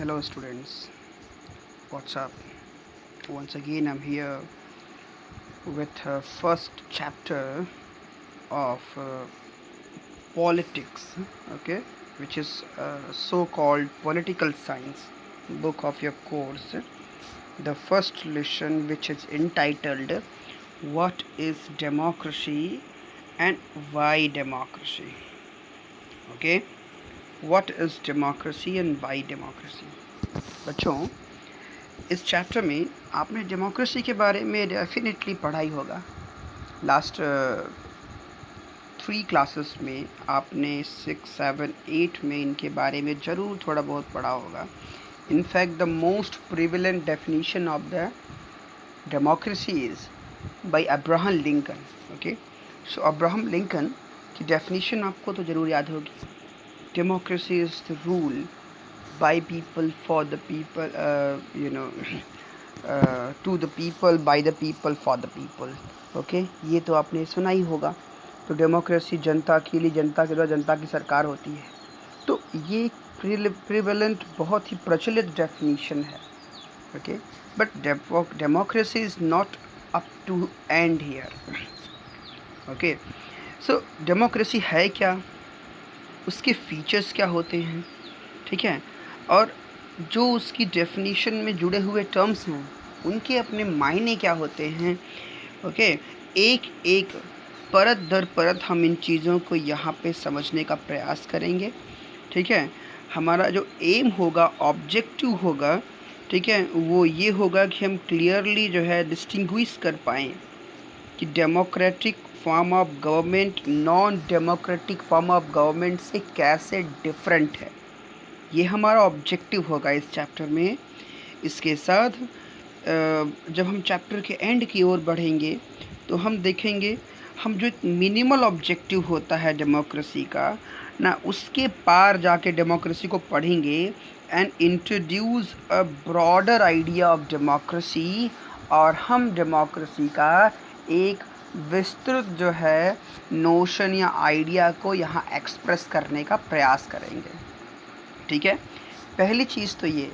Hello students, what's up? Once again I'm here with first chapter of politics, okay, which is so-called political science book of your course. The first lesson, which is entitled What is Democracy and Why Democracy? Okay, what is democracy and why democracy? बच्चों, इस chapter में आपने democracy के बारे में definitely पढ़ा ही होगा। Last 3 classes में आपने 6, 7, 8 में इनके बारे में ज़रूर थोड़ा बहुत पढ़ा होगा। In fact the most prevalent definition of the democracy is by Abraham Lincoln. Okay, so Abraham Lincoln की डेफिनेशन आपको तो ज़रूर याद होगी। Democracy is the rule by people for the people, to the people, by the people, for the people. Okay, ये तो आपने सुना ही होगा। तो डेमोक्रेसी जनता के लिए, जनता के द्वारा जनता की सरकार होती है। तो ये प्रिवेलेंट, बहुत ही प्रचलित डेफिनेशन है। Okay, but democracy is not up to and here. Okay, so democracy है क्या, उसके फीचर्स क्या होते हैं, ठीक है, और जो उसकी डेफिनेशन में जुड़े हुए टर्म्स हैं उनके अपने मायने क्या होते हैं। ओके, एक एक परत दर परत हम इन चीज़ों को यहाँ पे समझने का प्रयास करेंगे। ठीक है, हमारा जो एम होगा, ऑब्जेक्टिव होगा, ठीक है, वो ये होगा कि हम क्लियरली जो है डिस्टिंग्विश कर पाएँ कि democratic form of government non democratic form of government से कैसे डिफरेंट है। ये हमारा ऑब्जेक्टिव होगा इस चैप्टर में। इसके साथ जब हम चैप्टर के एंड की ओर बढ़ेंगे तो हम देखेंगे, हम जो एक मिनिमल ऑब्जेक्टिव होता है डेमोक्रेसी का ना, उसके पार जाके डेमोक्रेसी को पढ़ेंगे and introduce a broader idea of democracy, और हम डेमोक्रेसी का एक विस्तृत जो है नोशन या आइडिया को यहाँ एक्सप्रेस करने का प्रयास करेंगे। ठीक है, पहली चीज़ तो ये।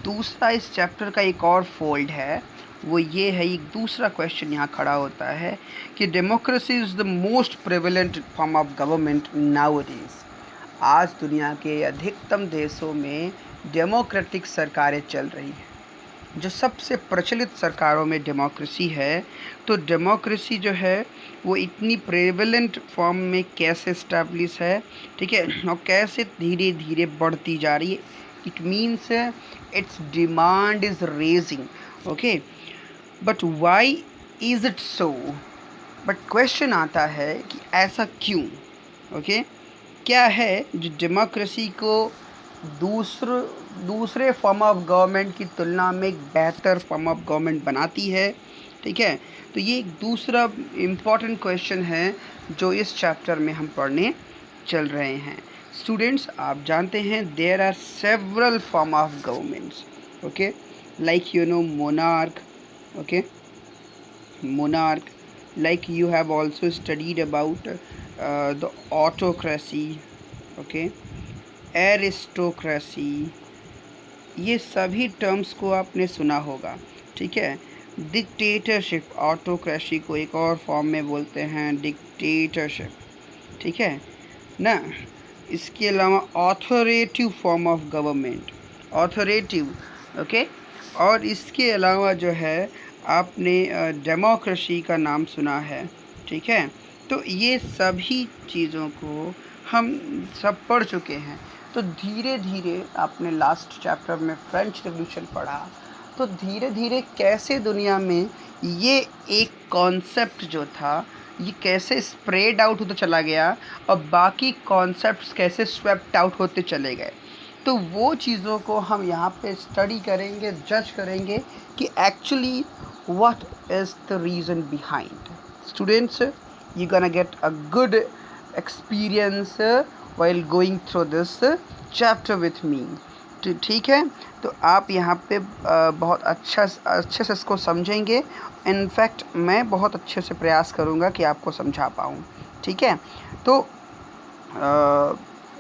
दूसरा, इस चैप्टर का एक और फोल्ड है, वो ये है, एक दूसरा क्वेश्चन यहाँ खड़ा होता है कि democracy is the most prevalent form of government nowadays. आज दुनिया के अधिकतम देशों में डेमोक्रेटिक सरकारें चल रही हैं। जो सबसे प्रचलित सरकारों में डेमोक्रेसी है, तो डेमोक्रेसी जो है वो इतनी प्रेवलेंट फॉर्म में कैसे इस्टेब्लिश है, ठीक है, और कैसे धीरे धीरे बढ़ती जा रही है। It means it's demand is raising. Okay, but why is it so. But question आता है कि ऐसा क्यों। ओके, क्या है जो डेमोक्रेसी को दूसरे फॉर्म ऑफ गवर्नमेंट की तुलना में एक बेहतर फॉर्म ऑफ गवर्नमेंट बनाती है। ठीक है, तो ये एक दूसरा इम्पॉर्टेंट क्वेश्चन है जो इस चैप्टर में हम पढ़ने चल रहे हैं। स्टूडेंट्स, आप जानते हैं there are several form of governments. Okay, like monarch. Okay, monarch, like you have also studied about the autocracy, okay, aristocracy, ये सभी टर्म्स को आपने सुना होगा। ठीक है, डिक्टेटरशिप, ऑटोक्रेसी को एक और फॉर्म में बोलते हैं डिक्टेटरशिप। ठीक है ना, इसके अलावा authoritative form of government, authoritative. Okay, और इसके अलावा जो है आपने डेमोक्रेसी का नाम सुना है। ठीक है, तो ये सभी चीज़ों को हम सब पढ़ चुके हैं। तो धीरे धीरे आपने लास्ट चैप्टर में फ्रेंच रेवोल्यूशन पढ़ा, तो धीरे धीरे कैसे दुनिया में ये एक कॉन्सेप्ट जो था ये कैसे स्प्रेड आउट होता चला गया और बाकी कॉन्सेप्ट्स कैसे स्वेप्ट आउट होते चले गए। तो वो चीज़ों को हम यहाँ पे स्टडी करेंगे, जज करेंगे कि actually what is the reason behind. Students, you're gonna get a good experience while going through this chapter with me. ठीक है, तो आप यहाँ पे बहुत अच्छे से इसको समझेंगे। इनफैक्ट मैं बहुत अच्छे से प्रयास करूँगा कि आपको समझा पाऊँ। ठीक है, तो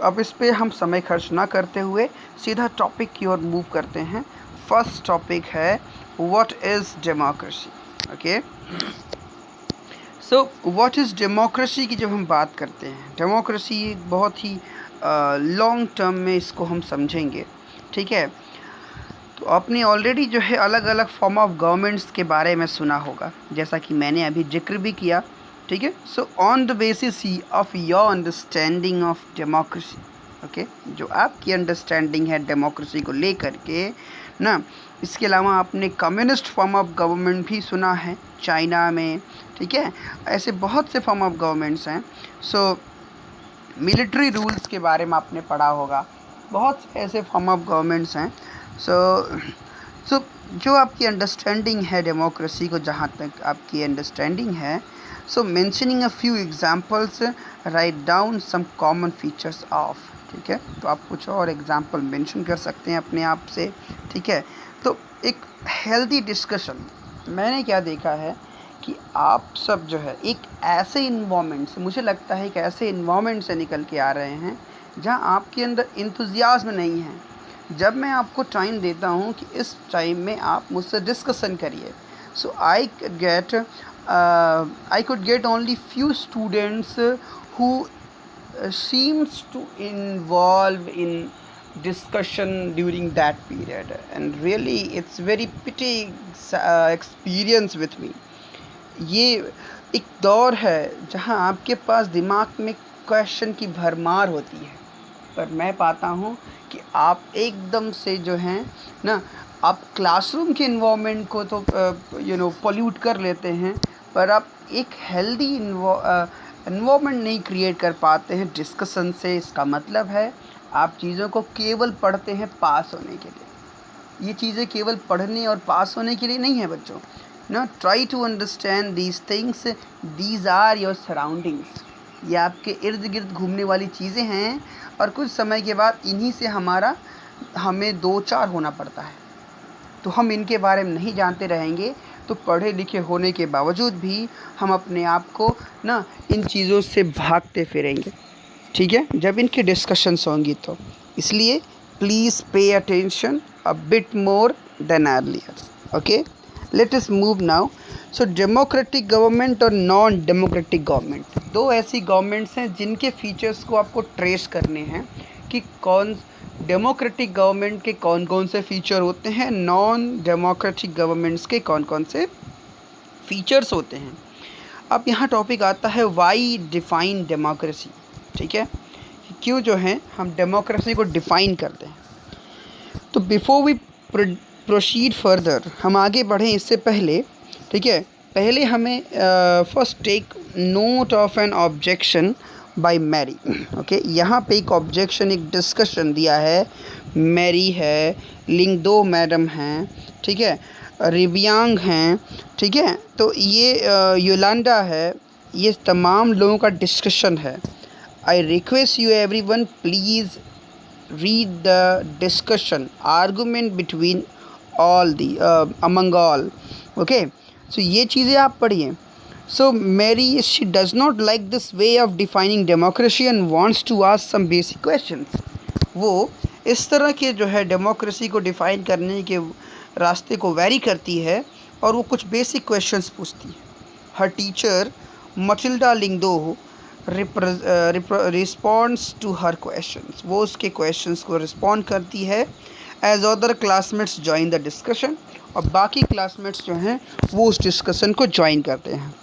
अब इस पे हम समय खर्च ना करते हुए सीधा टॉपिक की ओर मूव करते हैं। फर्स्ट टॉपिक है what is democracy. Okay, so what is democracy की जब हम बात करते हैं, डेमोक्रेसी एक बहुत ही लॉन्ग टर्म में इसको हम समझेंगे, ठीक है। तो आपने ऑलरेडी जो है अलग अलग फॉर्म ऑफ गवर्नमेंट्स के बारे में सुना होगा, जैसा कि मैंने अभी जिक्र भी किया, ठीक है। So on the basis of your understanding of democracy, okay, जो आपकी अंडरस्टैंडिंग है डेमोक्रेसी को लेकर के ना, इसके अलावा आपने कम्युनिस्ट फॉर्म ऑफ गवर्नमेंट भी सुना है चाइना में, ठीक है। ऐसे बहुत से फॉर्म ऑफ गवर्नमेंट्स हैं। सो मिलिट्री रूल्स के बारे में आपने पढ़ा होगा, बहुत से ऐसे फॉर्म ऑफ गवर्नमेंट्स हैं। सो जो आपकी अंडरस्टैंडिंग है डेमोक्रेसी को, जहाँ तक आपकी अंडरस्टैंडिंग है, so mentioning a few examples, write down some common features of, ठीक है। तो आप कुछ और एग्जांपल मेंशन कर सकते हैं अपने आप से, ठीक है। तो एक हेल्दी डिस्कशन, मैंने क्या देखा है कि आप सब जो है एक ऐसे इन्वामेंट से, मुझे लगता है एक ऐसे इन्वामेंट से निकल के आ रहे हैं जहाँ आपके अंदर इंथुजियाज्म नहीं है। जब मैं आपको टाइम देता हूँ कि इस टाइम में आप मुझसे डिस्कशन करिए, so I could get only few students who seems to involve in discussion during that period, and really it's very pity experience with me. ये एक दौर है जहाँ आपके पास दिमाग में क्वेश्चन की भरमार होती है, पर मैं पाता हूँ कि आप एकदम से जो हैं ना, आप क्लासरूम के इन्वायरमेंट को तो पोल्यूट कर लेते हैं, पर आप एक हेल्दी इन्वायरमेंट नहीं क्रिएट कर पाते हैं डिस्कशन से। इसका मतलब है आप चीज़ों को केवल पढ़ते हैं पास होने के लिए। ये चीज़ें केवल पढ़ने और पास होने के लिए नहीं है बच्चों। ना, try to understand these things, these are your surroundings. ये आपके इर्द गिर्द घूमने वाली चीज़ें हैं, और कुछ समय के बाद इन्हीं से हमें दो चार होना पड़ता है। तो हम इनके बारे में नहीं जानते रहेंगे तो पढ़े लिखे होने के बावजूद भी हम अपने आप को ना इन चीज़ों से भागते फिरेंगे, ठीक है, जब इनकी डिस्कशंस होंगी तो। इसलिए please pay attention a bit more than earlier. Okay, let us move now. So democratic government और नॉन डेमोक्रेटिक गवर्नमेंट, दो ऐसी गवर्नमेंट्स हैं जिनके फीचर्स को आपको ट्रेस करने हैं कि कौन डेमोक्रेटिक गवर्नमेंट के कौन कौन से फीचर होते हैं, नॉन डेमोक्रेटिक गवर्नमेंट्स के कौन कौन से फीचर्स होते हैं। अब यहाँ टॉपिक आता है वाई डिफ़ाइन डेमोक्रेसी, ठीक है, क्यों जो है हम डेमोक्रेसी को डिफ़ाइन करते हैं। तो बिफोर वी प्रोसीड फर्दर, हम आगे बढ़ें इससे पहले, ठीक है, पहले हमें first take note of an objection by Mary. Okay, यहाँ पे एक ऑब्जेक्शन, एक डिस्कशन दिया है। मैरी है, लिंगदो मैडम हैं, ठीक है, रिबियांग हैं, ठीक है, तो ये योलांडा है, ये तमाम लोगों का डिस्कशन है। I request you everyone, please read the discussion argument between all the among all. Okay, so ये चीज़ें आप पढ़िए। So Mary, she does not like this way of defining democracy and wants to ask some basic questions. वो इस तरह के जो है डेमोक्रेसी को डिफ़ाइन करने के रास्ते को वैरी करती है और वो कुछ बेसिक क्वेश्चंस पूछती है। हर teacher Matilda Lingdoh responds to her questions, वो उसके क्वेश्चंस को रिस्पॉन्ड करती है। As other classmates join the discussion, और बाकी क्लासमेट्स जो हैं वो उस डिस्कशन को ज्वाइन करते हैं।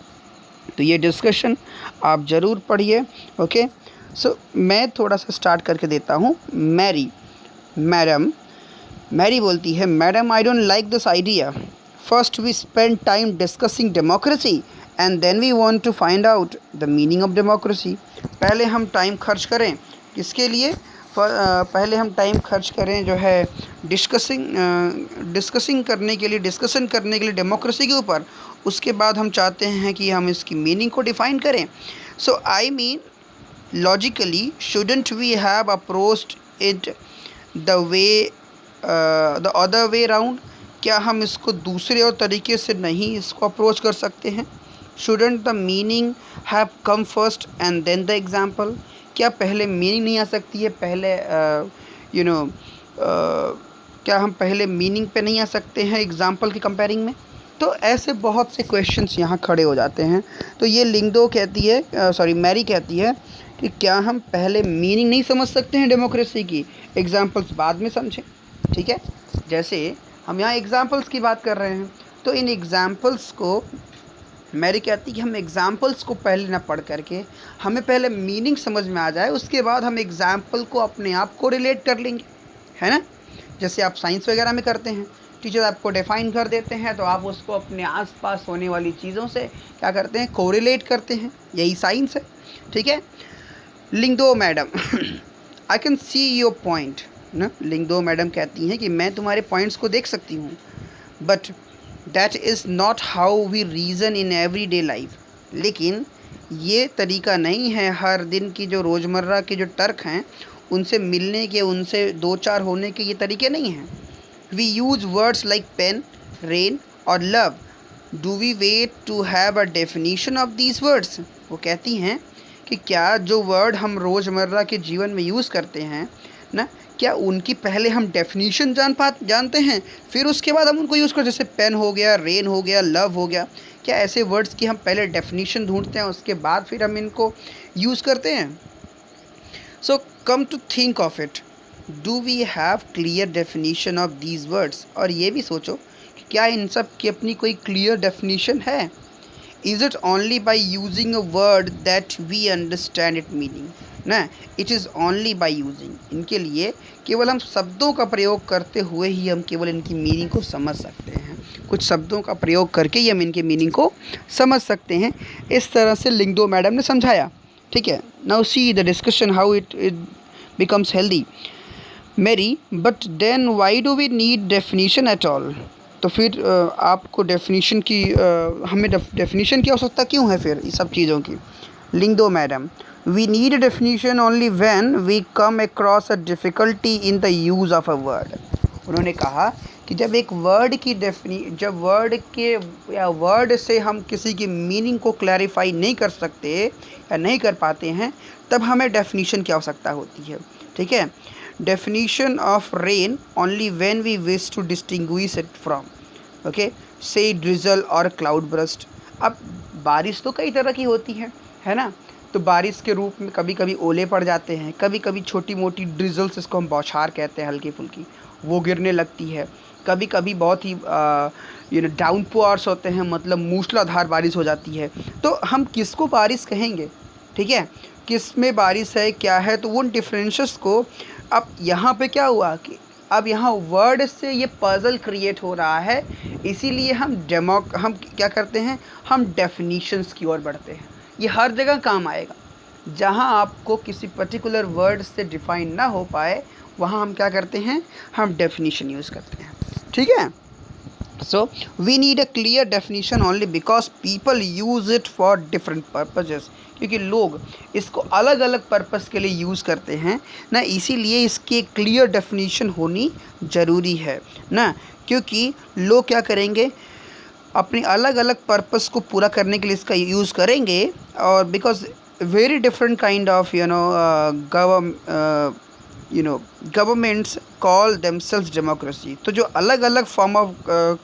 तो ये डिस्कशन आप ज़रूर पढ़िए। ओके, सो मैं थोड़ा सा स्टार्ट करके देता हूँ। मैरी बोलती है, madam I don't like this idea. First we spend time discussing democracy and then we want to find out the meaning of democracy. पहले हम टाइम खर्च करें किसके लिए? पहले हम टाइम खर्च करें जो है डिस्कशन करने के लिए डेमोक्रेसी के ऊपर। उसके बाद हम चाहते हैं कि हम इसकी मीनिंग को डिफ़ाइन करें। So I mean logically shouldn't we have approached it the other way round? क्या हम इसको दूसरे और तरीके से नहीं इसको अप्रोच कर सकते हैं? Shouldn't the meaning have come first and then the example? क्या पहले मीनिंग नहीं आ सकती है? पहले यू नो क्या हम पहले मीनिंग पे नहीं आ सकते हैं एग्ज़ाम्पल के कंपेयरिंग में? तो ऐसे बहुत से क्वेश्चंस यहाँ खड़े हो जाते हैं। तो ये लिंगदो कहती है, मैरी कहती है कि क्या हम पहले मीनिंग नहीं समझ सकते हैं डेमोक्रेसी की, एग्ज़ाम्पल्स बाद में समझें? ठीक है, जैसे हम यहाँ एग्ज़ाम्पल्स की बात कर रहे हैं, तो इन एग्ज़ाम्पल्स को मैरी कहती है कि हम एग्ज़ाम्पल्स को पहले ना पढ़ करके हमें पहले मीनिंग समझ में आ जाए, उसके बाद हम एग्ज़ाम्पल को अपने आप को रिलेट कर लेंगे, है ना? जैसे आप साइंस वगैरह में करते हैं, टीचर आपको डिफ़ाइन कर देते हैं, तो आप उसको अपने आसपास होने वाली चीज़ों से क्या करते हैं, कोरिलेट करते हैं। यही साइंस है, ठीक है। Lyngdoh madam I can see your point ना। लिंगदो मैडम कहती हैं कि मैं तुम्हारे पॉइंट्स को देख सकती हूँ, but that is not how we reason in every day life. लेकिन ये तरीका नहीं है हर दिन की जो रोज़मर्रा के जो तर्क हैं उनसे मिलने के, उनसे दो चार होने के ये तरीके नहीं हैं। We use words like pen, rain और love. Do we wait to have a definition of these words? वो कहती हैं कि क्या जो वर्ड हम रोज़मर्रा के जीवन में यूज़ करते हैं ना, क्या उनकी पहले हम डेफिनीशन जानते हैं, फिर उसके बाद हम उनको यूज़ करते? जैसे पेन हो गया, रेन हो गया, लव हो गया, क्या ऐसे वर्ड्स की हम पहले डेफिनीशन ढूंढते हैं, उसके बाद फिर हम इनको यूज़ करते हैं? So come to think of it, do we have clear definition of these words? और ये भी सोचो कि क्या इन सब की अपनी कोई क्लियर डेफिनीशन है? Is it only by using a word that we understand it meaning ना? It is only by using, इनके लिए केवल हम शब्दों का प्रयोग करते हुए ही हम केवल इनकी मीनिंग को समझ सकते हैं। कुछ शब्दों का प्रयोग करके ही हम इनके मीनिंग को समझ सकते हैं। इस तरह से लिंगदो मैडम ने समझाया, ठीक है। Now see the discussion how it becomes healthy. Mary, but then why do we need definition at all? तो फिर आपको डेफिनीशन की हमें डेफिनीशन की आवश्यकता क्यों है फिर इस सब चीज़ों की? Lyngdoh madam, we need definition only when we come across a difficulty in the use of a word. उन्होंने कहा कि जब एक वर्ड की जब वर्ड के या वर्ड से हम किसी की मीनिंग को क्लैरिफाई नहीं कर सकते या नहीं कर पाते हैं, तब हमें डेफिनीशन की आवश्यकता होती है, ठीक है। Definition of rain only when we wish to distinguish it from, okay, say drizzle और क्लाउड ब्रस्ट। अब बारिश तो कई तरह की होती है ना? तो बारिश के रूप में कभी कभी ओले पड़ जाते हैं, कभी कभी छोटी मोटी ड्रिजल्स, इसको हम बौछार कहते हैं, हल्की फुल्की, वो गिरने लगती है। कभी कभी बहुत ही डाउन पोअर्स होते हैं, मतलब मूसलाधार बारिश हो जाती है। तो हम किसको बारिश कहेंगे, ठीक है, किस में बारिश है, क्या है, तो उन डिफरेंसेस को अब यहाँ पे क्या हुआ कि अब यहाँ वर्ड से ये पजल क्रिएट हो रहा है, इसीलिए हम क्या करते हैं, हम डेफिनीशंस की ओर बढ़ते हैं। ये हर जगह काम आएगा, जहाँ आपको किसी पर्टिकुलर वर्ड से डिफाइन ना हो पाए, वहाँ हम क्या करते हैं, हम डेफिनीशन यूज़ करते हैं, ठीक है। So we need a clear definition only because people use it for different purposes. क्योंकि लोग इसको अलग अलग पर्पस के लिए यूज़ करते हैं ना, इसीलिए इसकी क्लियर डेफिनीशन होनी ज़रूरी है ना। क्योंकि लोग क्या करेंगे, अपनी अलग अलग पर्पस को पूरा करने के लिए इसका यूज़ करेंगे, और because very different kind of governments call themselves democracy. तो जो अलग अलग फॉर्म ऑफ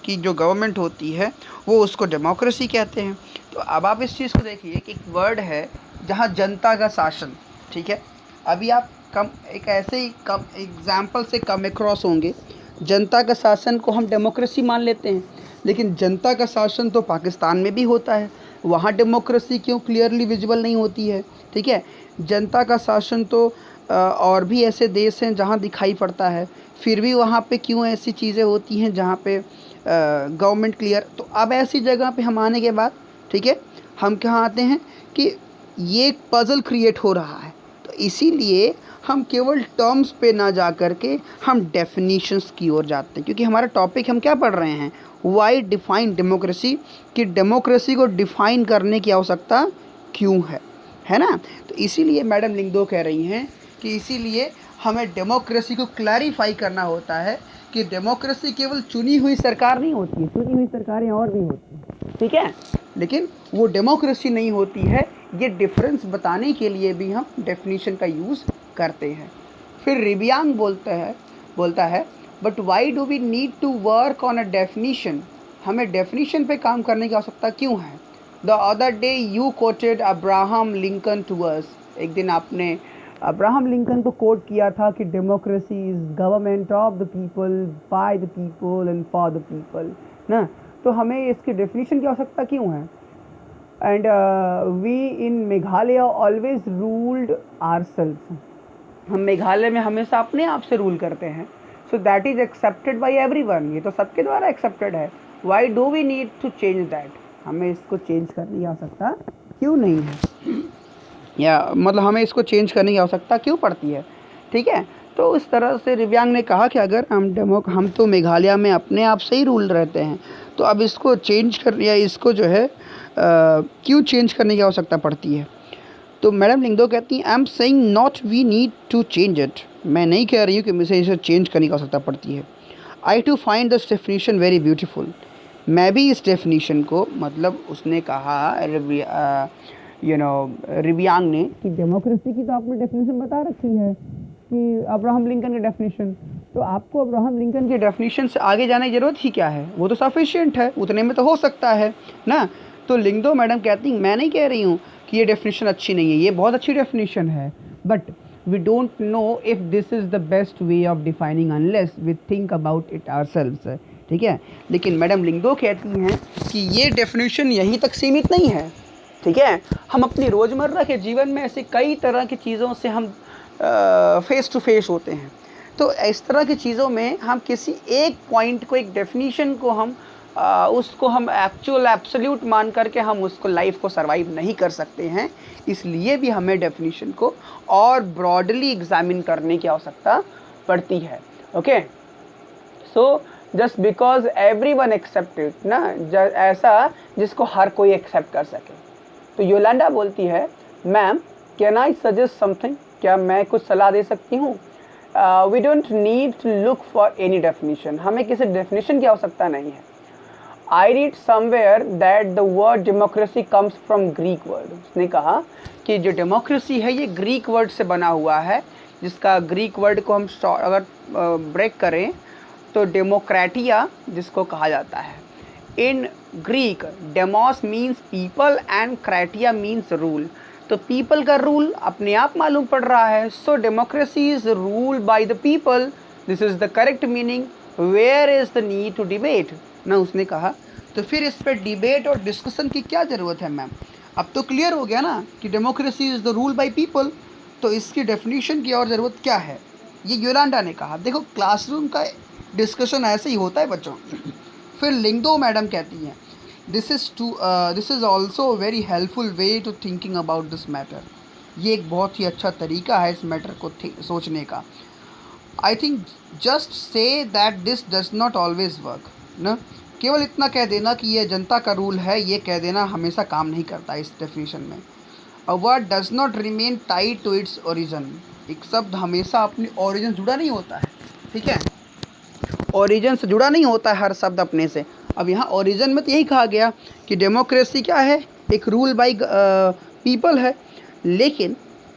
की जो गवर्नमेंट होती है वो उसको डेमोक्रेसी कहते हैं। तो अब आप इस चीज़ को देखिए कि एक वर्ड है जहाँ जनता का शासन, ठीक है। अभी आप एक ऐसे ही कम एग्जाम्पल से कम अक्रॉस होंगे, जनता का शासन को हम डेमोक्रेसी मान लेते हैं, लेकिन जनता का शासन तो पाकिस्तान में भी होता है, वहाँ डेमोक्रेसी क्यों क्लियरली विजिबल नहीं होती है, ठीक है। जनता का शासन तो और भी ऐसे देश हैं जहाँ दिखाई पड़ता है, फिर भी वहाँ पे क्यों ऐसी चीज़ें होती हैं जहाँ पे गवर्नमेंट क्लियर। तो अब ऐसी जगह पे हम आने के बाद, ठीक है, हम कहाँ आते हैं कि ये एक पज़ल क्रिएट हो रहा है, तो इसीलिए हम केवल टर्म्स पे ना जा कर के हम डेफिनीशंस की ओर जाते हैं। क्योंकि हमारा टॉपिक हम क्या पढ़ रहे हैं, वाई डिफाइन डेमोक्रेसी, कि डेमोक्रेसी को डिफ़ाइन करने की आवश्यकता क्यों है ना। तो इसीलिए मैडम लिंगदो कह रही हैं कि इसीलिए हमें डेमोक्रेसी को क्लैरिफाई करना होता है कि डेमोक्रेसी केवल चुनी हुई सरकार नहीं होती है, चुनी हुई सरकारें और भी होती हैं, ठीक है, लेकिन वो डेमोक्रेसी नहीं होती है, ये डिफरेंस बताने के लिए भी हम डेफिनेशन का यूज़ करते हैं। फिर रिबियांग बोलता है but why do we need to work on a definition, हमें डेफिनीशन पे काम करने की आवश्यकता क्यों है। The other day you quoted Abraham Lincoln to us, एक दिन आपने अब्राहम लिंकन को कोट किया था कि democracy is government of the people, by the people and for the people ना। तो हमें इसकी डेफिनेशन की आवश्यकता क्यों है। And we in Meghalaya always ruled ourselves, हम मेघालय में हमेशा अपने आप से रूल करते हैं। So that is accepted by everyone, ये तो सबके द्वारा एक्सेप्टेड है। Why do we need to change that, हमें इसको चेंज करने की आवश्यकता क्यों नहीं है, या मतलब हमें इसको चेंज करने की आवश्यकता क्यों पड़ती है। ठीक है, तो इस तरह से रिबियांग ने कहा कि अगर हम तो मेघालय में अपने आप से ही रूल रहते हैं, तो अब इसको चेंज कर या इसको जो है क्यों चेंज करने की आवश्यकता पड़ती है। तो मैडम लिंगदो कहती हैं I am saying not we need to change it, मैं नहीं कह रही हूँ कि मुझे इसे चेंज करने की आवश्यकता पड़ती है। I too find this definition very beautiful, मैं भी इस डेफिनेशन को, मतलब उसने कहा रिबियांग ने कि डेमोक्रेसी की तो आपने डेफिनेशन बता रखी है कि अब्राहम लिंकन की डेफिनेशन, तो आपको अब्राहम लिंकन की डेफिनेशन से आगे जाने की ज़रूरत ही क्या है, वो तो सफिशिएंट है, उतने में तो हो सकता है ना। तो लिंगदो मैडम कहती मैं नहीं कह रही हूँ कि ये डेफिनेशन अच्छी नहीं है, ये बहुत अच्छी डेफिनेशन है, but we don't know if this is the best way of defining unless we think about it ourselves. ठीक है, लेकिन मैडम लिंगदो कहती हैं कि ये डेफिनेशन यहीं तक सीमित नहीं है। ठीक है, हम अपनी रोज़मर्रा के जीवन में ऐसे कई तरह की चीज़ों से हम फेस टू फेस होते हैं। तो इस तरह की चीज़ों में हम किसी एक पॉइंट को, एक डेफिनेशन को हम उसको हम एक्चुअल एब्सोल्यूट मान करके हम उसको लाइफ को सरवाइव नहीं कर सकते हैं। इसलिए भी हमें डेफिनेशन को और ब्रॉडली एग्जामिन करने की आवश्यकता पड़ती है। Okay, so just because everyone accepted ना, ऐसा जिसको हर कोई एक्सेप्ट कर सके। तो योलांडा बोलती है ma'am can I suggest something, क्या मैं कुछ सलाह दे सकती हूँ। We don't need to look for any definition, हमें किसी डेफिनेशन की आवश्यकता नहीं है। I read somewhere that the word democracy comes from Greek word, उसने कहा कि जो डेमोक्रेसी है ये ग्रीक वर्ड से बना हुआ है, जिसका ग्रीक वर्ड को हम अगर ब्रेक करें तो डेमोक्रेटिया जिसको कहा जाता है। In Greek demos means people and kratia means rule, तो पीपल का रूल अपने आप मालूम पड़ रहा है। So democracy is rule by the people, this is the correct meaning, where is the need to debate ना, उसने कहा। तो फिर इस पर डिबेट और डिस्कशन की क्या ज़रूरत है मैम, अब तो क्लियर हो गया ना कि democracy is the rule by people, तो इसकी डेफिनेशन की और ज़रूरत क्या है, ये योलांडा ने कहा। देखो क्लासरूम का डिस्कशन ऐसे ही होता है बच्चों। फिर लिंगदो मैडम कहती हैं this is also very helpful way to thinking about this matter, ये एक बहुत ही अच्छा तरीका है इस मैटर को सोचने का। I think just say that this does not always work ना, केवल इतना कह देना कि ये जनता का रूल है, ये कह देना हमेशा काम नहीं करता इस डेफिनेशन में। A word does not remain tied to its origin, एक शब्द हमेशा अपने ओरिजिन जुड़ा नहीं होता है। ठीक है, ओरिजिन से जुड़ा नहीं होता है हर शब्द अपने से। अब यहाँ ओरिजिन में तो यही कहा गया कि डेमोक्रेसी क्या है, एक रूल बाय पीपल है, लेकिन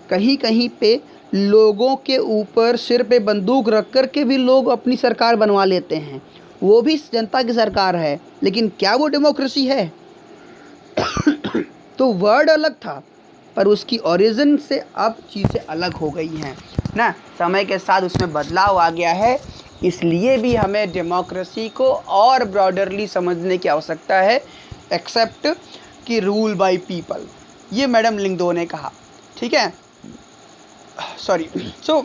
कहीं कहीं पे लोगों के ऊपर सिर पे बंदूक रख कर के भी लोग अपनी सरकार बनवा लेते हैं, वो भी जनता की सरकार है, लेकिन क्या वो डेमोक्रेसी है। तो वर्ड अलग था पर उसकी ओरिजिन से अब चीज़ें अलग हो गई हैं ना, समय के साथ उसमें बदलाव आ गया है। इसलिए भी हमें डेमोक्रेसी को और ब्रॉडरली समझने की आवश्यकता है, एक्सेप्ट कि रूल बाय पीपल, ये मैडम लिंगदो ने कहा। ठीक है, sorry, so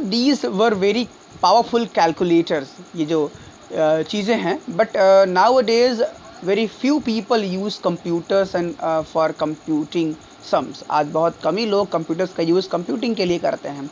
these were very powerful calculators, ये जो चीज़ें हैं, but now days very few people use computers and for computing sums, आज बहुत कम ही लोग कंप्यूटर्स का यूज़ कंप्यूटिंग के लिए करते हैं।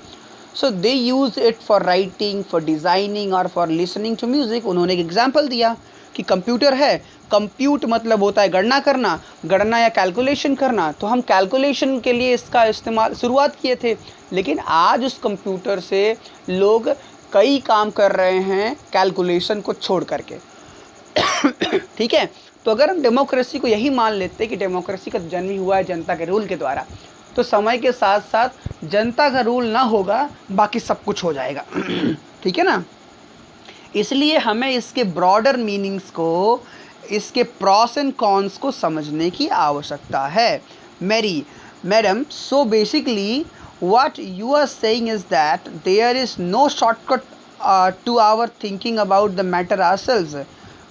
So they use it for writing, for designing और फॉर लिसनिंग टू म्यूज़िक। उन्होंने एक एग्जाम्पल दिया कि कंप्यूटर है, कंप्यूट मतलब होता है गणना करना, गणना या कैलकुलेशन करना, तो हम कैलकुलेशन के लिए इसका इस्तेमाल शुरुआत किए थे, लेकिन आज उस कंप्यूटर से लोग कई काम कर रहे हैं कैलकुलेशन को छोड़ करके। ठीक है, तो अगर हम डेमोक्रेसी को यही मान लेते हैं कि डेमोक्रेसी का जन्म ही हुआ है जनता के रूल के द्वारा, तो समय के साथ साथ जनता का रूल ना होगा, बाकी सब कुछ हो जाएगा। ठीक है ना। इसलिए हमें इसके ब्रॉडर मीनिंग्स को, इसके प्रॉस एंड कॉन्स को समझने की आवश्यकता है। Madam, so basically what you are saying is that there is no shortcut to our thinking about the matter ourselves।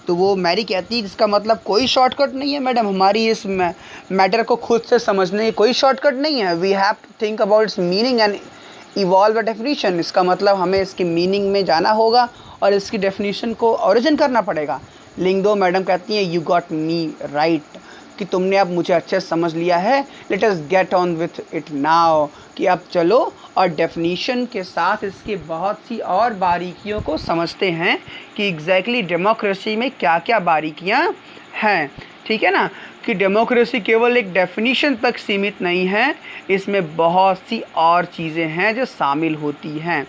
तो वो मैरी कहती है इसका मतलब कोई शॉर्टकट नहीं है मैडम, हमारी इस मैटर को खुद से समझने की कोई शॉर्टकट नहीं है। We have to think about its meaning and evolve a definition. इसका मतलब हमें इसके मीनिंग में जाना होगा और इसकी डेफिनेशन को ओरिजिन करना पड़ेगा। लिंगदो मैडम कहती हैं यू गॉट मी राइट, कि तुमने अब मुझे अच्छे से समझ लिया है। Let us get on with it now, कि अब चलो और डेफिनेशन के साथ इसकी बहुत सी और बारीकियों को समझते हैं कि एग्जैक्टली डेमोक्रेसी में क्या क्या बारीकियां हैं। ठीक है ना, कि डेमोक्रेसी केवल एक डेफिनेशन तक सीमित नहीं है, इसमें बहुत सी और चीज़ें हैं जो शामिल होती हैं।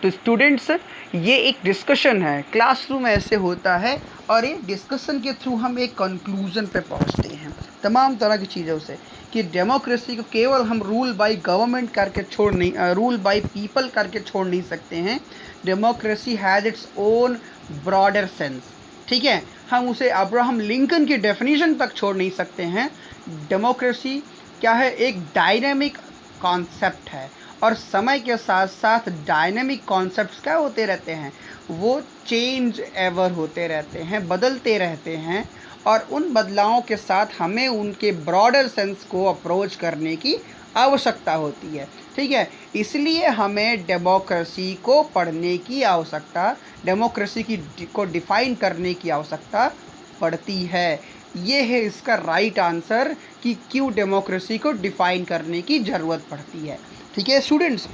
तो स्टूडेंट्स, ये एक डिस्कशन है, क्लासरूम ऐसे होता है और ये डिस्कशन के थ्रू हम एक कंक्लूजन पे पहुंचते हैं तमाम तरह की चीज़ों से, कि डेमोक्रेसी को केवल हम रूल बाय गवर्नमेंट करके छोड़ नहीं, रूल बाय पीपल करके छोड़ नहीं सकते हैं। Democracy has its own broader sense. ठीक है, हम उसे अब्राहम लिंकन की डेफिनेशन तक छोड़ नहीं सकते हैं। डेमोक्रेसी क्या है, एक डायनेमिक कॉन्सेप्ट है, और समय के साथ साथ डायनेमिक कॉन्सेप्ट्स क्या होते रहते हैं, वो चेंज एवर होते रहते हैं, बदलते रहते हैं, और उन बदलावों के साथ हमें उनके ब्रॉडर सेंस को अप्रोच करने की आवश्यकता होती है। ठीक है, इसलिए हमें डेमोक्रेसी को पढ़ने की आवश्यकता, डेमोक्रेसी को डिफ़ाइन करने की आवश्यकता पड़ती है। ये है इसका राइट आंसर कि क्यों डेमोक्रेसी को डिफ़ाइन करने की ज़रूरत पड़ती है। ठीक है स्टूडेंट्स,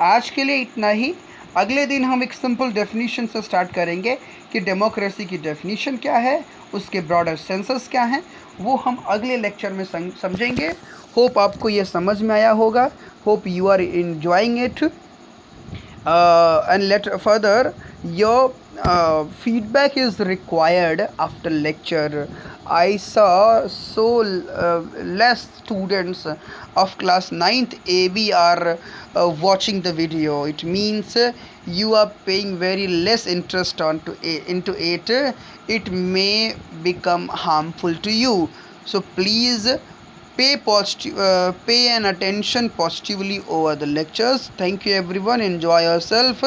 आज के लिए इतना ही। अगले दिन हम एक सिंपल डेफिनेशन से स्टार्ट करेंगे कि डेमोक्रेसी की डेफिनेशन क्या है, उसके ब्रॉडर सेंसेस क्या हैं, वो हम अगले लेक्चर में समझेंगे। होप आपको ये समझ में आया होगा। Hope you are enjoying it, and let further your feedback is required after lecture. I saw so less students of class 9th AB are watching the video. It means you are paying very less interest into it. It may become harmful to you. So please pay an attention positively over the lectures. Thank you everyone. Enjoy yourself.